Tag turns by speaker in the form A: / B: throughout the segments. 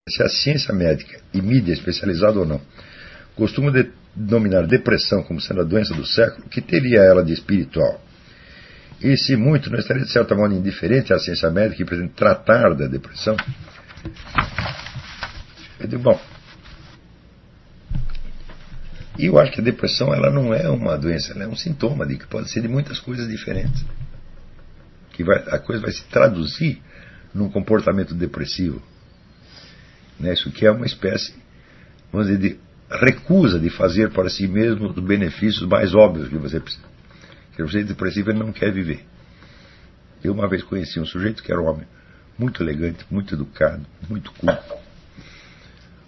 A: Se a ciência médica e mídia especializada ou não costumam denominar depressão como sendo a doença do século, o que teria ela de espiritual? E se muito, não estaria de certa forma indiferente à ciência médica que pretende tratar da depressão? Eu digo, bom, eu acho que a depressão ela não é uma doença, ela é um sintoma que pode ser de muitas coisas diferentes. A coisa vai se traduzir num comportamento depressivo. Né? Isso que é uma espécie, vamos dizer, de recusa de fazer para si mesmo os benefícios mais óbvios que você precisa. Porque o sujeito depressivo ele não quer viver. Eu uma vez conheci um sujeito que era um homem muito elegante, muito educado, muito culto.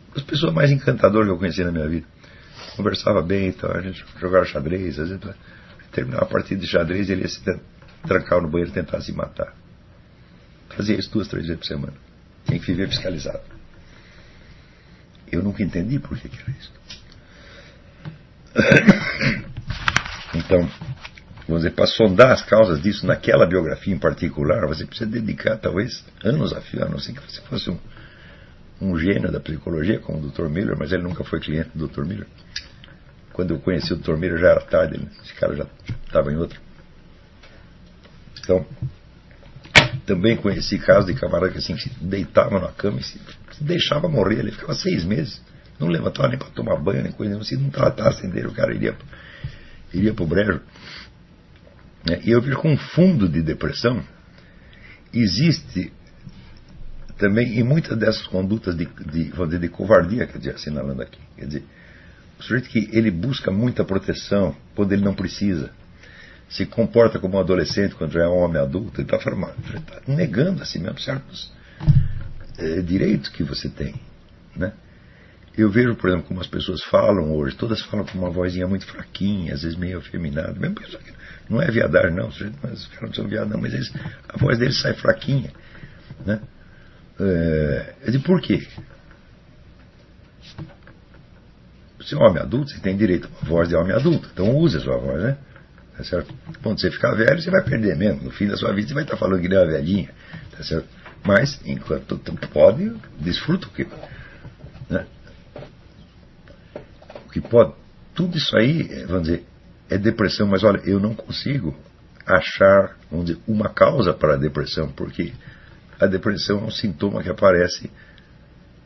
A: Uma das pessoas mais encantadoras que eu conheci na minha vida. Conversava bem, então a gente jogava xadrez, às vezes terminava a partida de xadrez e ele ia se trancar no banheiro e tentar se matar. Fazia isso 2, 3 vezes por semana. Tinha que viver fiscalizado. Eu nunca entendi por que era isso. Então, vamos dizer, para sondar as causas disso naquela biografia em particular, você precisa dedicar talvez anos a fio, a não ser que você fosse um gênio da psicologia, como o Dr. Miller, mas ele nunca foi cliente do Dr. Miller. Quando eu conheci o Dr. Miller já era tarde, esse cara já estava em outro. Então, também conheci casos de camarada que assim, se deitava na cama e se deixava morrer. Ele ficava 6 meses, não levantava nem para tomar banho, nem coisa nenhuma. Se não tratassem dele, o cara iria para o brejo. E eu vejo que um fundo de depressão existe também em muitas dessas condutas vamos dizer, de covardia, quer dizer, assinalando aqui. Quer dizer, o sujeito que ele busca muita proteção quando ele não precisa, se comporta como um adolescente quando já é um homem adulto, ele está negando a si mesmo certos direitos que você tem. Né? Eu vejo, por exemplo, como as pessoas falam hoje, todas falam com uma vozinha muito fraquinha, às vezes meio afeminada, mesmo pessoa que não é viadagem não, mas os caras não são viados não, mas a voz deles sai fraquinha. Né? Eu digo, por quê? Você é um homem adulto, você tem direito a uma voz de homem adulto, então use a sua voz, né? Tá certo? Quando você ficar velho, você vai perder mesmo. No fim da sua vida, você vai estar falando que nem uma velhinha, tá certo? Mas, enquanto pode, desfruta o que... Né? O que pode... Tudo isso aí, vamos dizer, é depressão, mas olha, eu não consigo achar, vamos dizer, uma causa para a depressão, porque a depressão é um sintoma que aparece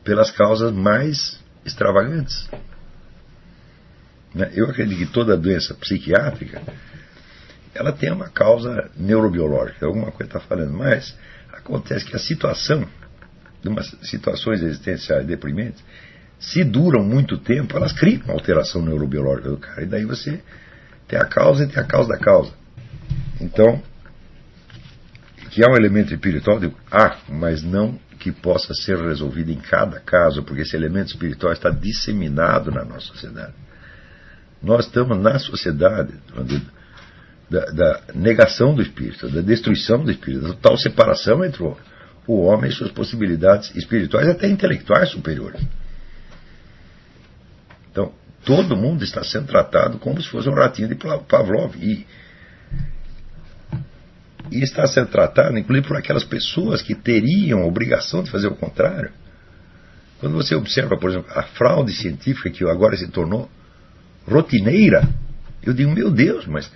A: pelas causas mais extravagantes. Né? Eu acredito que toda doença psiquiátrica ela tem uma causa neurobiológica, alguma coisa está falando, mas acontece que a situação, de umas situações existenciais deprimentes, se duram muito tempo, elas criam uma alteração neurobiológica do cara, e daí você tem a causa e tem a causa da causa. Então, que é um elemento espiritual, digo, mas não que possa ser resolvido em cada caso, porque esse elemento espiritual está disseminado na nossa sociedade. Nós estamos na sociedade da negação do espírito, da destruição do espírito, da total separação entre o homem e suas possibilidades espirituais, até intelectuais superiores. Então, todo mundo está sendo tratado como se fosse um ratinho de Pavlov. E está sendo tratado, inclusive, por aquelas pessoas que teriam a obrigação de fazer o contrário. Quando você observa, por exemplo, a fraude científica que agora se tornou rotineira, eu digo, meu Deus, mas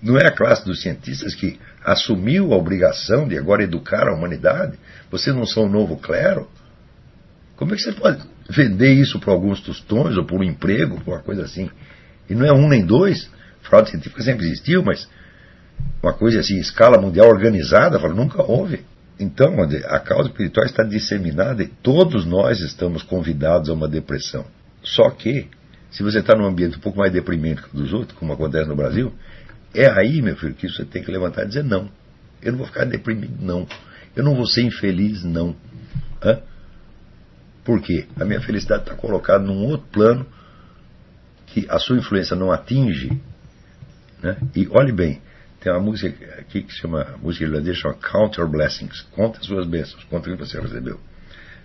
A: não é a classe dos cientistas que assumiu a obrigação de agora educar a humanidade? Vocês não são o novo clero? Como é que você pode vender isso para alguns tostões, ou por um emprego, por uma coisa assim? E não é um nem dois. Fraude científica sempre existiu, mas uma coisa assim, escala mundial organizada, nunca houve. Então, a causa espiritual está disseminada e todos nós estamos convidados a uma depressão. Só que, se você está num ambiente um pouco mais deprimente que o dos outros, como acontece no Brasil, é aí, meu filho, que você tem que levantar e dizer não. Eu não vou ficar deprimido, não. Eu não vou ser infeliz, não. Por quê? A minha felicidade está colocada num outro plano que a sua influência não atinge. Né? E olhe bem, tem uma música aqui que chama, música irlandesa, chama Count Your Blessings. Conta as suas bênçãos, conta o que você recebeu.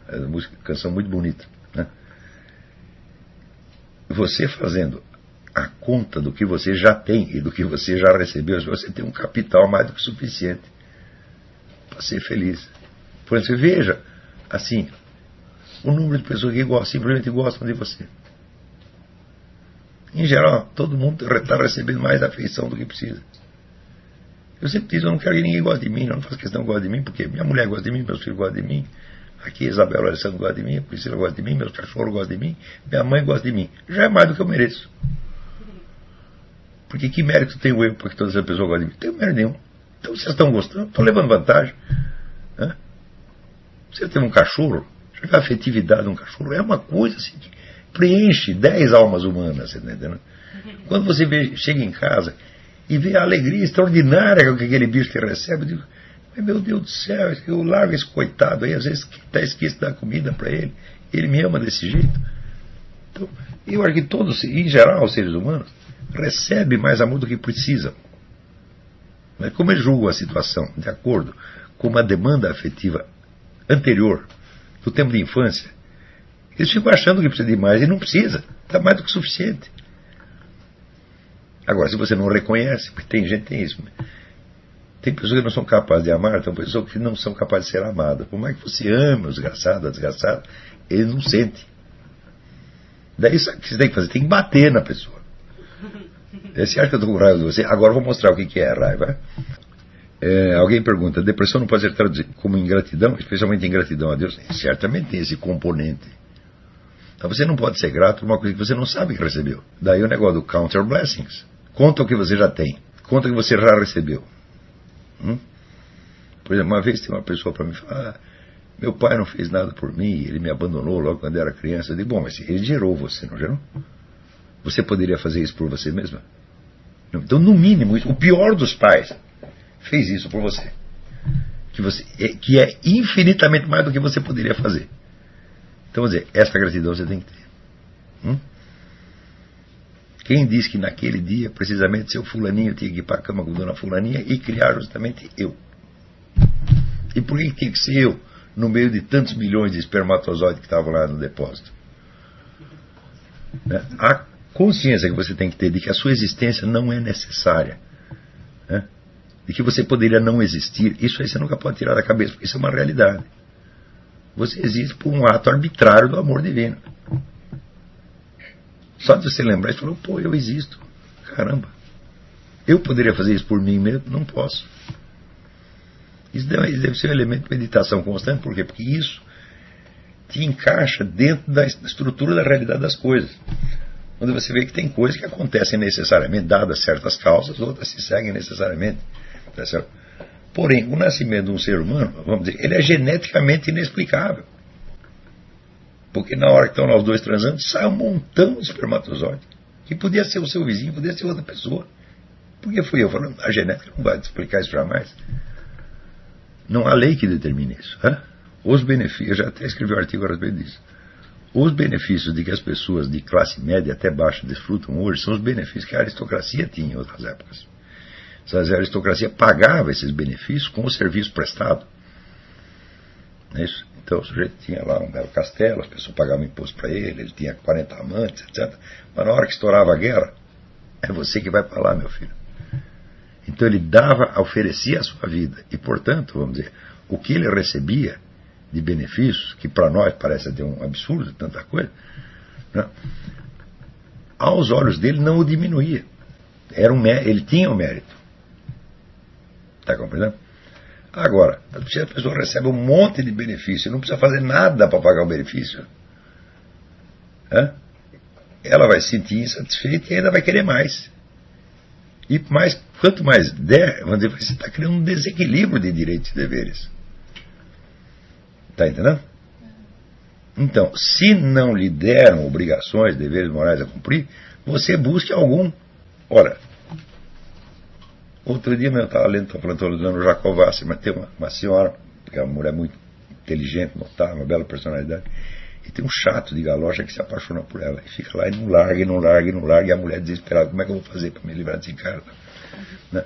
A: É uma canção muito bonita. Né? Você fazendo a conta do que você já tem e do que você já recebeu, você tem um capital mais do que suficiente para ser feliz. Por exemplo, veja, assim, o número de pessoas que simplesmente gostam de você. Em geral, todo mundo está recebendo mais afeição do que precisa. Eu sempre digo, eu não quero que ninguém goste de mim, eu não faço questão que goste de mim, porque minha mulher gosta de mim, meus filhos gostam de mim, aqui Isabela Alessandro gosta de mim, a Priscila gosta de mim, meus cachorros gostam de mim, minha mãe gosta de mim. Já é mais do que eu mereço. Porque que mérito tenho eu para que todas as pessoas gostem de mim? Não tenho mérito nenhum. Então vocês estão gostando, estão levando vantagem. Né? Você tem um cachorro, já vê a afetividade de um cachorro, é uma coisa assim que preenche 10 almas humanas, você está entendendo? Quando você chega em casa e vê a alegria extraordinária que aquele bicho que recebe, eu digo, meu Deus do céu, eu largo esse coitado aí, às vezes até esqueço de dar comida para ele, ele me ama desse jeito. Então, eu acho que todos, em geral, os seres humanos, recebem mais amor do que precisam. Mas como eles julgam a situação de acordo com uma demanda afetiva anterior, do tempo de infância, eles ficam achando que precisa de mais e não precisa, está mais do que suficiente. Agora, se você não reconhece, porque tem gente que tem isso, tem pessoas que não são capazes de amar, tem pessoas que não são capazes de ser amadas. Por mais que você ame o desgraçado, a desgraçada, ele não sente. Daí sabe o que você tem que fazer? Tem que bater na pessoa. Você acha que eu estou com raiva de você? Agora eu vou mostrar o que é raiva. Alguém pergunta, depressão não pode ser traduzida como ingratidão, especialmente ingratidão a Deus? Certamente tem esse componente. Então você não pode ser grato por uma coisa que você não sabe que recebeu. Daí o negócio do counter blessings. Conta o que você já tem. Conta o que você já recebeu. Por exemplo, uma vez tem uma pessoa para me falar, meu pai não fez nada por mim, ele me abandonou logo quando eu era criança. Eu digo, bom, mas ele gerou você, não gerou? Você poderia fazer isso por você mesma? Então, no mínimo, o pior dos pais fez isso por você. Que é infinitamente mais do que você poderia fazer. Então, vamos dizer, essa gratidão você tem que ter. Quem disse que naquele dia, precisamente, seu fulaninho tinha que ir para a cama com dona fulaninha e criar justamente eu? E por que tinha que ser eu, no meio de tantos milhões de espermatozoides que estavam lá no depósito? A consciência que você tem que ter de que a sua existência não é necessária, de que você poderia não existir, isso aí você nunca pode tirar da cabeça, porque isso é uma realidade. Você existe por um ato arbitrário do amor divino. Só de você lembrar, você falou, pô, eu existo. Caramba. Eu poderia fazer isso por mim mesmo? Não posso. Isso deve ser um elemento de meditação constante. Por quê? Porque isso te encaixa dentro da estrutura da realidade das coisas. Quando você vê que tem coisas que acontecem necessariamente, dadas certas causas, outras se seguem necessariamente. Tá certo? Porém, o nascimento de um ser humano, vamos dizer, ele é geneticamente inexplicável. Porque na hora que estão nós dois transando, sai um montão de espermatozoides. Que podia ser o seu vizinho, podia ser outra pessoa. Porque fui eu falando, a genética não vai explicar isso jamais. Não há lei que determine isso. Os benefícios, eu já até escrevi um artigo a respeito disso. Os benefícios de que as pessoas de classe média até baixa desfrutam hoje são os benefícios que a aristocracia tinha em outras épocas. A aristocracia pagava esses benefícios com o serviço prestado. Não é isso? Então o sujeito tinha lá um belo castelo, as pessoas pagavam imposto para ele tinha 40 amantes, etc. Mas na hora que estourava a guerra, é você que vai para lá, meu filho. Então ele oferecia a sua vida. E, portanto, vamos dizer, o que ele recebia de benefícios, que para nós parece até um absurdo, tanta coisa, né? Aos olhos dele não o diminuía. Ele tinha o mérito. Está compreendendo? Agora, se a pessoa recebe um monte de benefício, não precisa fazer nada para pagar o benefício, ela vai se sentir insatisfeita e ainda vai querer mais. E quanto mais der, vamos dizer, você está criando um desequilíbrio de direitos e deveres. Está entendendo? Então, se não lhe deram obrigações, deveres morais a cumprir, você busque algum. Ora, outro dia eu estava lendo o Jacob Vassi, mas tem uma senhora, que é uma mulher muito inteligente, notável, uma bela personalidade, e tem um chato de galocha que se apaixona por ela, e fica lá e não larga, e não larga, e não larga, e a mulher desesperada, como é que eu vou fazer para me livrar desse cara? Né?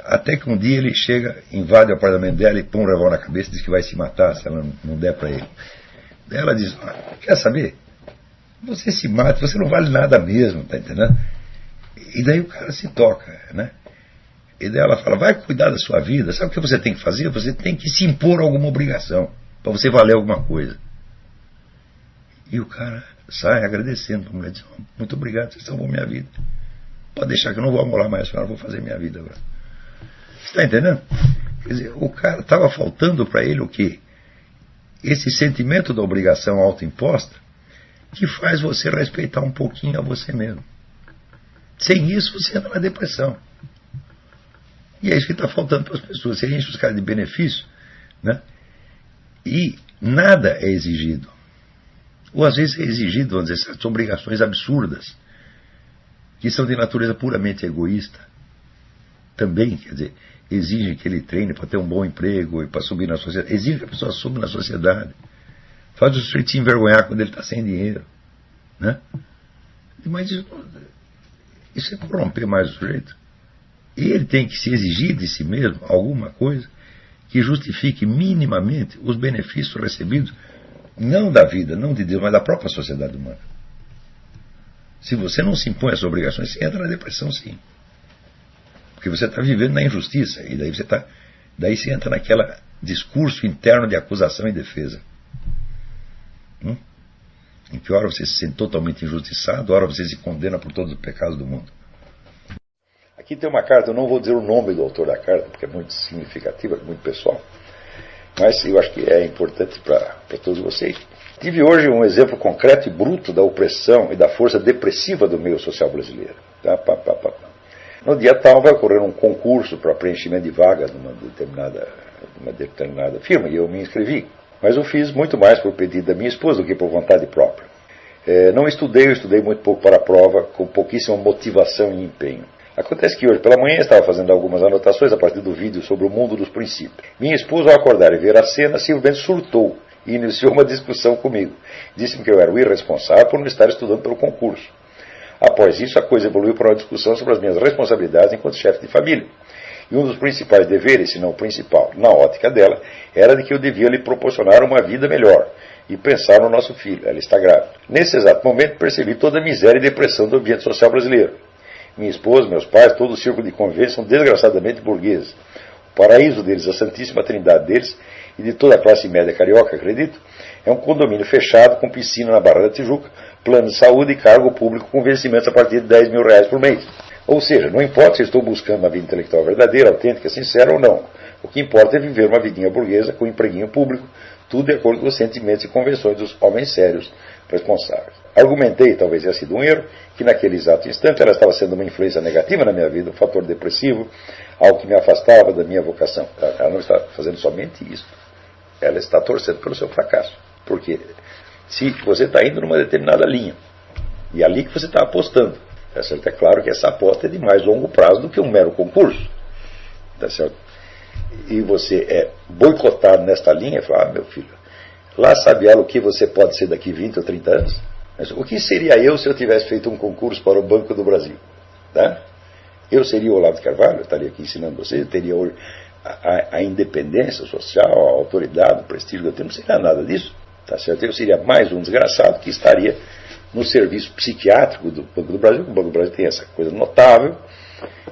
A: Até que um dia ele chega, invade o apartamento dela e põe um revólver na cabeça e diz que vai se matar se ela não der para ele. Daí ela diz, quer saber? Você se mata, você não vale nada mesmo, tá entendendo? E daí o cara se toca, né? E daí ela fala, vai cuidar da sua vida, sabe o que você tem que fazer? Você tem que se impor alguma obrigação. para você valer alguma coisa. E o cara sai agradecendo para a mulher, diz, muito obrigado, você salvou minha vida. Pode deixar que eu não vou amolar mais a senhora, vou fazer minha vida agora. Você está entendendo? Quer dizer, o cara estava faltando para ele o quê? Esse sentimento da obrigação autoimposta que faz você respeitar um pouquinho a você mesmo. Sem isso você entra na depressão. E é isso que está faltando para as pessoas. Você enche os caras de benefício, né? E nada é exigido. Ou às vezes é exigido, vamos dizer, certas obrigações absurdas, que são de natureza puramente egoísta. Também, quer dizer, exigem que ele treine para ter um bom emprego e para subir na sociedade. Exige que a pessoa suba na sociedade. Faz o sujeito se envergonhar quando ele está sem dinheiro, né? Mas isso é corromper mais o sujeito. E ele tem que se exigir de si mesmo alguma coisa que justifique minimamente os benefícios recebidos, não da vida, não de Deus, mas da própria sociedade humana. Se você não se impõe essas obrigações, você entra na depressão, sim. Porque você está vivendo na injustiça, e daí você entra naquele discurso interno de acusação e defesa. Em que hora você se sente totalmente injustiçado, hora você se condena por todos os pecados do mundo. Aqui tem uma carta, eu não vou dizer o nome do autor da carta, porque é muito significativa, muito pessoal, mas eu acho que é importante para todos vocês. Tive hoje um exemplo concreto e bruto da opressão e da força depressiva do meio social brasileiro. No dia tal vai ocorrer um concurso para preenchimento de vagas numa determinada firma, e eu me inscrevi. Mas eu fiz muito mais por pedido da minha esposa do que por vontade própria. Não estudei, eu estudei muito pouco para a prova, com pouquíssima motivação e empenho. Acontece que hoje pela manhã eu estava fazendo algumas anotações a partir do vídeo sobre o mundo dos princípios. Minha esposa, ao acordar e ver a cena, simplesmente surtou e iniciou uma discussão comigo. Disse-me que eu era o irresponsável por não estar estudando pelo concurso. Após isso, a coisa evoluiu para uma discussão sobre as minhas responsabilidades enquanto chefe de família. E um dos principais deveres, se não o principal, na ótica dela, era de que eu devia lhe proporcionar uma vida melhor e pensar no nosso filho. Ela está grávida. Nesse exato momento, percebi toda a miséria e depressão do ambiente social brasileiro. Minha esposa, meus pais, todo o círculo de convivência são desgraçadamente burgueses. O paraíso deles, a santíssima trindade deles e de toda a classe média carioca, acredito, é um condomínio fechado com piscina na Barra da Tijuca, plano de saúde e cargo público com vencimentos a partir de R$10 mil por mês. Ou seja, não importa se estou buscando uma vida intelectual verdadeira, autêntica, sincera ou não. O que importa é viver uma vidinha burguesa com um empreguinho público, tudo de acordo com os sentimentos e convenções dos homens sérios responsáveis. Argumentei, talvez tenha sido um erro, que naquele exato instante ela estava sendo uma influência negativa na minha vida, um fator depressivo, algo que me afastava da minha vocação. Ela não está fazendo somente isso. Ela está torcendo pelo seu fracasso. Porque se você está indo numa determinada linha, e é ali que você está apostando, tá certo? É claro que essa aposta é de mais longo prazo do que um mero concurso. Tá certo? E você é boicotado nesta linha, fala, meu filho, lá sabe ela o que você pode ser daqui 20 ou 30 anos? Mas o que seria eu se eu tivesse feito um concurso para o Banco do Brasil? Tá? Eu seria o Olavo de Carvalho, eu estaria aqui ensinando você, eu teria hoje a independência social, a autoridade, o prestígio que eu tenho, não seria nada disso. Tá certo? Eu seria mais um desgraçado que estaria no serviço psiquiátrico do Banco do Brasil. O Banco do Brasil tem essa coisa notável.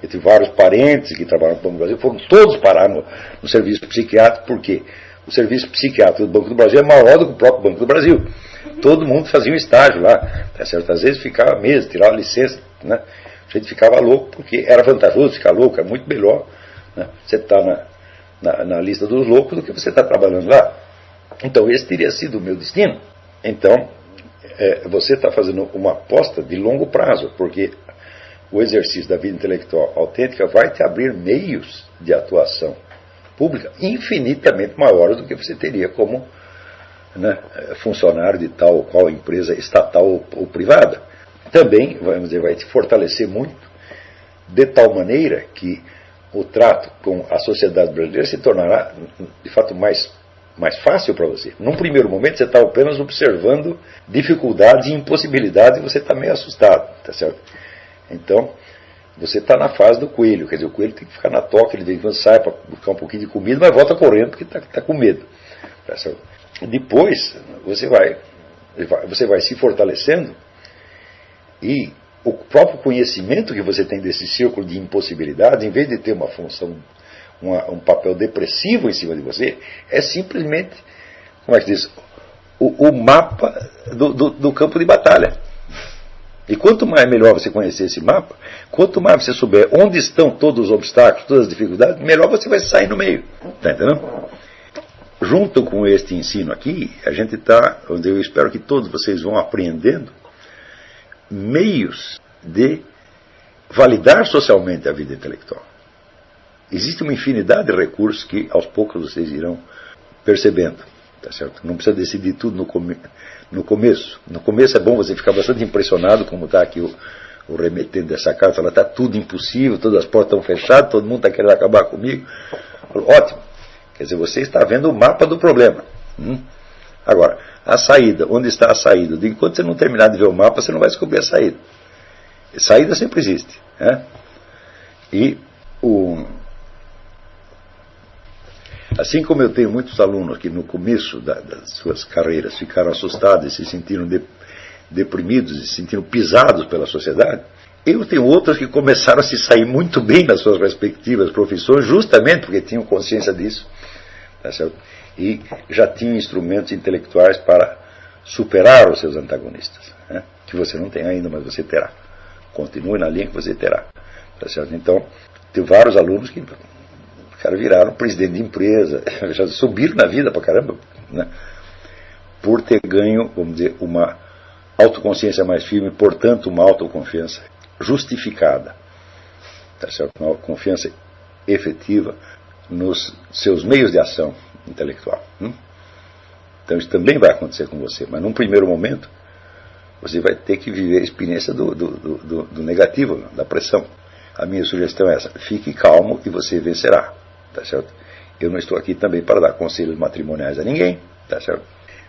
A: Eu tive vários parentes que trabalham no Banco do Brasil, foram todos parar no serviço psiquiátrico, porque o serviço psiquiátrico do Banco do Brasil é maior do que o próprio Banco do Brasil. Todo mundo fazia um estágio lá, tá certo? Às vezes ficava meses, tirava licença, né? A gente ficava louco, porque era vantajoso ficar louco, é muito melhor, né? Você está na lista dos loucos do que você está trabalhando lá. Então esse teria sido o meu destino. Então você está fazendo uma aposta de longo prazo, porque o exercício da vida intelectual autêntica vai te abrir meios de atuação pública infinitamente maiores do que você teria como, né, funcionário de tal ou qual empresa estatal ou privada. Também, vamos dizer, vai te fortalecer muito, de tal maneira que o trato com a sociedade brasileira se tornará, de fato, mais fácil para você. Num primeiro momento, você está apenas observando dificuldades e impossibilidades e você está meio assustado, tá certo? Então, você está na fase do coelho, quer dizer, o coelho tem que ficar na toca, ele de vez em quando sai para buscar um pouquinho de comida, mas volta correndo porque está com medo. Tá certo? Depois, você vai se fortalecendo e o próprio conhecimento que você tem desse círculo de impossibilidades, em vez de ter uma função, um papel depressivo em cima de você, é simplesmente como é que diz, o mapa do campo de batalha. E quanto mais melhor você conhecer esse mapa, quanto mais você souber onde estão todos os obstáculos, todas as dificuldades, melhor você vai sair no meio. Está entendendo? Junto com este ensino aqui, a gente está, onde eu espero que todos vocês vão aprendendo meios de validar socialmente a vida intelectual. Existe uma infinidade de recursos que aos poucos vocês irão percebendo. Tá certo? Não precisa decidir tudo no começo. No começo é bom você ficar bastante impressionado, como está aqui o remetente dessa carta. Ela está tudo impossível, todas as portas estão fechadas, todo mundo está querendo acabar comigo. Ótimo. Quer dizer, você está vendo o mapa do problema. Agora, a saída, onde está a saída? Enquanto você não terminar de ver o mapa, você não vai descobrir a saída. A saída sempre existe. Né? E assim como eu tenho muitos alunos que no começo das suas carreiras ficaram assustados e se sentiram deprimidos e se sentiram pisados pela sociedade, eu tenho outros que começaram a se sair muito bem nas suas respectivas profissões, justamente porque tinham consciência disso, tá certo? E já tinham instrumentos intelectuais para superar os seus antagonistas, né? Que você não tem ainda, mas você terá. Continue na linha que você terá, tá certo? Então, tem vários alunos que viraram presidente de empresa, já subiram na vida pra caramba, né? Por ter ganho, vamos dizer, uma autoconsciência mais firme, portanto, uma autoconfiança justificada, tá certo? Uma confiança efetiva nos seus meios de ação intelectual. Então isso também vai acontecer com você, mas num primeiro momento você vai ter que viver a experiência do negativo, da pressão. A minha sugestão é essa: fique calmo e você vencerá, tá certo? Eu não estou aqui também para dar conselhos matrimoniais a ninguém, tá certo?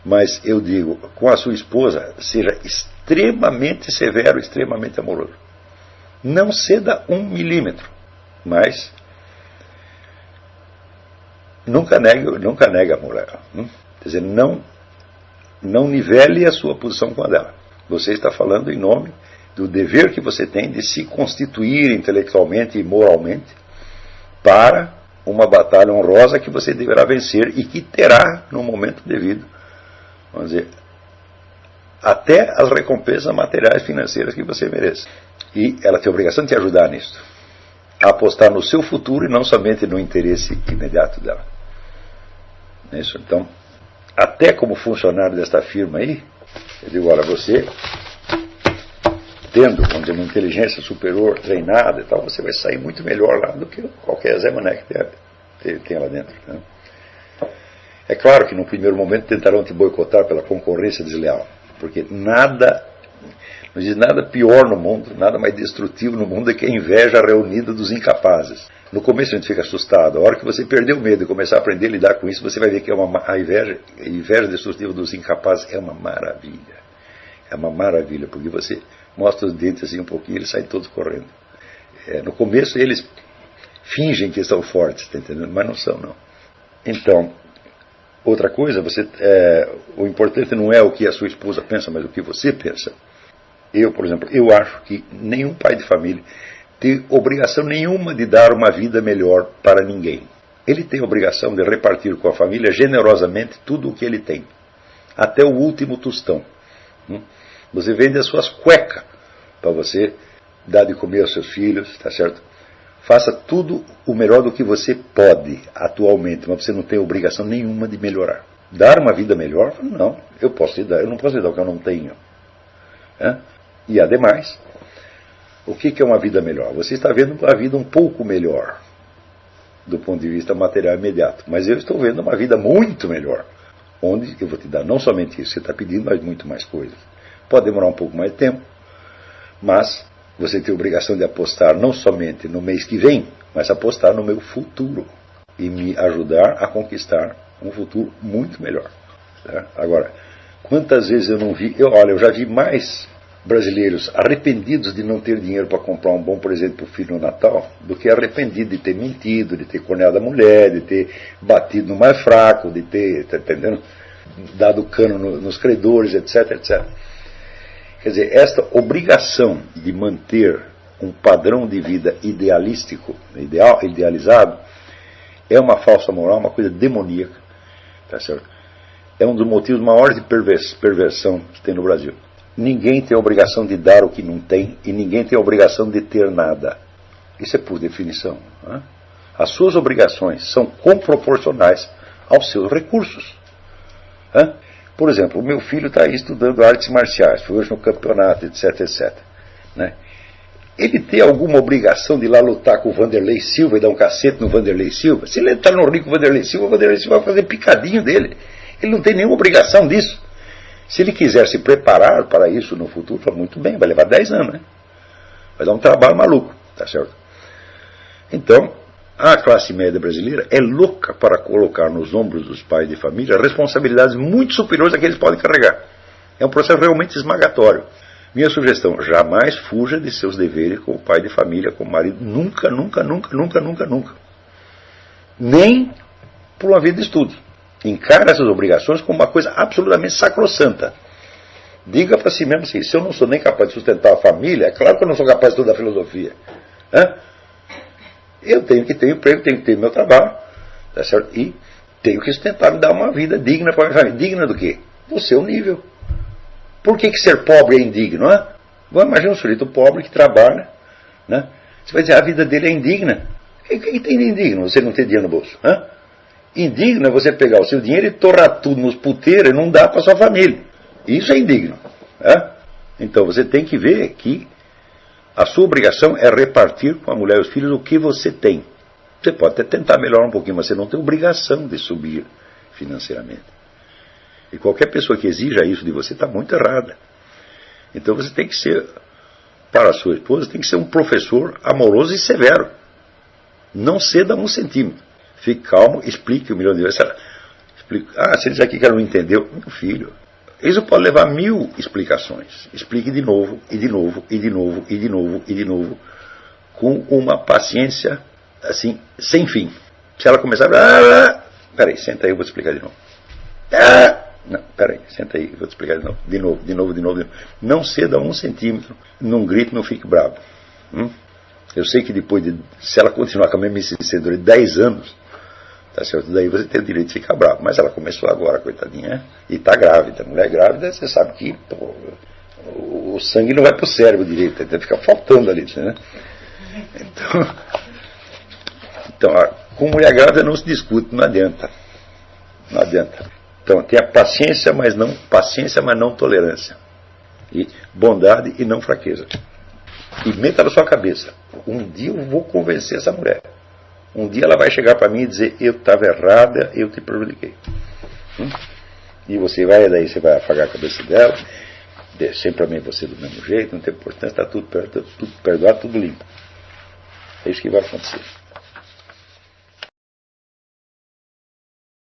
A: Mas eu digo, com a sua esposa, seja extremamente severo, extremamente amoroso. Não ceda 1 milímetro, mas nunca negue amor a ela. Quer dizer, não nivele a sua posição com a dela. Você está falando em nome do dever que você tem de se constituir intelectualmente e moralmente para uma batalha honrosa que você deverá vencer e que terá no momento devido, vamos dizer, até as recompensas materiais financeiras que você merece. E ela tem a obrigação de te ajudar nisso, a apostar no seu futuro e não somente no interesse imediato dela. Isso. Então, até como funcionário desta firma aí, eu digo, olha, você tendo, vamos dizer, uma inteligência superior, treinada e tal, você vai sair muito melhor lá do que qualquer Zé Mané que tem lá dentro. Né? É claro que no primeiro momento tentarão te boicotar pela concorrência desleal, porque não existe nada pior no mundo, nada mais destrutivo no mundo do que a inveja reunida dos incapazes. No começo a gente fica assustado, a hora que você perder o medo e começar a aprender a lidar com isso, você vai ver que a inveja destrutiva dos incapazes é uma maravilha. É uma maravilha, porque você mostra os dentes assim um pouquinho e eles saem todos correndo. No começo eles fingem que estão fortes, tá entendendo? Mas não são, não. Então, outra coisa, o importante não é o que a sua esposa pensa, mas o que você pensa. Eu, por exemplo, eu acho que nenhum pai de família tem obrigação nenhuma de dar uma vida melhor para ninguém. Ele tem obrigação de repartir com a família generosamente tudo o que ele tem, até o último tostão. Você vende as suas cuecas para você dar de comer aos seus filhos, tá certo? Faça tudo o melhor do que você pode atualmente, mas você não tem obrigação nenhuma de melhorar. Dar uma vida melhor? Não, eu não posso lhe dar o que eu não tenho. E ademais, o que é uma vida melhor? Você está vendo a vida um pouco melhor do ponto de vista material imediato, mas eu estou vendo uma vida muito melhor, onde eu vou te dar não somente isso que você está pedindo, mas muito mais coisas. Pode demorar um pouco mais de tempo, mas você tem a obrigação de apostar não somente no mês que vem, mas apostar no meu futuro e me ajudar a conquistar um futuro muito melhor. Agora, quantas vezes eu não vi, eu já vi mais brasileiros arrependidos de não ter dinheiro para comprar um bom presente para o filho no Natal, do que arrependidos de ter mentido, de ter corneado a mulher, de ter batido no mais fraco, de ter, tá entendendo, dado cano nos credores, etc, etc. Quer dizer, esta obrigação de manter um padrão de vida idealístico, idealizado, é uma falsa moral, uma coisa demoníaca, tá certo? é um dos motivos maiores de perversão que tem no Brasil. Ninguém tem a obrigação de dar o que não tem e ninguém tem a obrigação de ter nada. Isso é por definição. Né? As suas obrigações são comproporcionais aos seus recursos. Né? Por exemplo, o meu filho está aí estudando artes marciais, foi hoje no campeonato, etc, etc. Né? Ele tem alguma obrigação de ir lá lutar com o Vanderlei Silva e dar um cacete no Vanderlei Silva? Se ele está no rio com o Vanderlei Silva vai fazer picadinho dele. Ele não tem nenhuma obrigação disso. Se ele quiser se preparar para isso no futuro, fala, muito bem, vai levar 10 anos, né? Vai dar um trabalho maluco, tá certo? Então, a classe média brasileira é louca para colocar nos ombros dos pais de família responsabilidades muito superiores a que eles podem carregar. É um processo realmente esmagatório. Minha sugestão, jamais fuja de seus deveres como pai de família, como marido. Nunca, nunca, nunca, nunca, nunca, nunca. Nem por uma vida de estudo. Encare essas obrigações como uma coisa absolutamente sacrossanta. Diga para si mesmo assim, se eu não sou nem capaz de sustentar a família, é claro que eu não sou capaz de estudar filosofia. Né? Eu tenho que ter emprego, tenho que ter meu trabalho, tá certo? E tenho que sustentar, me dar uma vida digna para a minha família. Digna do quê? Do seu nível. Por que ser pobre é indigno? Né? Imagina um sujeito pobre que trabalha, né? Você vai dizer, a vida dele é indigna. O que tem de indigno você não ter dinheiro no bolso? Né? Indigno é você pegar o seu dinheiro e torrar tudo nos puteiros e não dar para sua família. Isso é indigno. Né? Então você tem que ver que a sua obrigação é repartir com a mulher e os filhos o que você tem. Você pode até tentar melhorar um pouquinho, mas você não tem obrigação de subir financeiramente. E qualquer pessoa que exija isso de você está muito errada. Então você tem que ser, para a sua esposa, tem que ser um professor amoroso e severo. Não ceda 1 centímetro. Fique calmo, explique 1 milhão de vezes. Se ele diz aqui que ela não entendeu, meu filho, isso pode levar 1000 explicações. Explique de novo, e de novo, e de novo, e de novo, e de novo, com uma paciência, assim, sem fim. Se ela começar a... Peraí, senta aí, eu vou te explicar de novo. Não, peraí, senta aí, eu vou te explicar de novo. De novo, de novo, de novo, de novo. Não ceda 1 centímetro, não grite, não fique bravo. Eu sei que depois se ela continuar com a mesma insistência durante 10 anos, tá certo? Daí você tem o direito de ficar bravo. Mas ela começou agora, coitadinha, né? E está grávida. Mulher grávida, você sabe que o sangue não vai para o cérebro direito, deve ficar faltando ali, né? Então, com mulher grávida não se discute, não adianta. Não adianta. Então, tenha paciência, mas não tolerância. E bondade e não fraqueza. E meta na sua cabeça, um dia eu vou convencer essa mulher. Um dia ela vai chegar para mim e dizer, eu estava errada, eu te prejudiquei. E você vai afagar a cabeça dela, sempre para mim você do mesmo jeito, não tem importância, está tudo perdoado, tudo limpo. É isso que vai acontecer.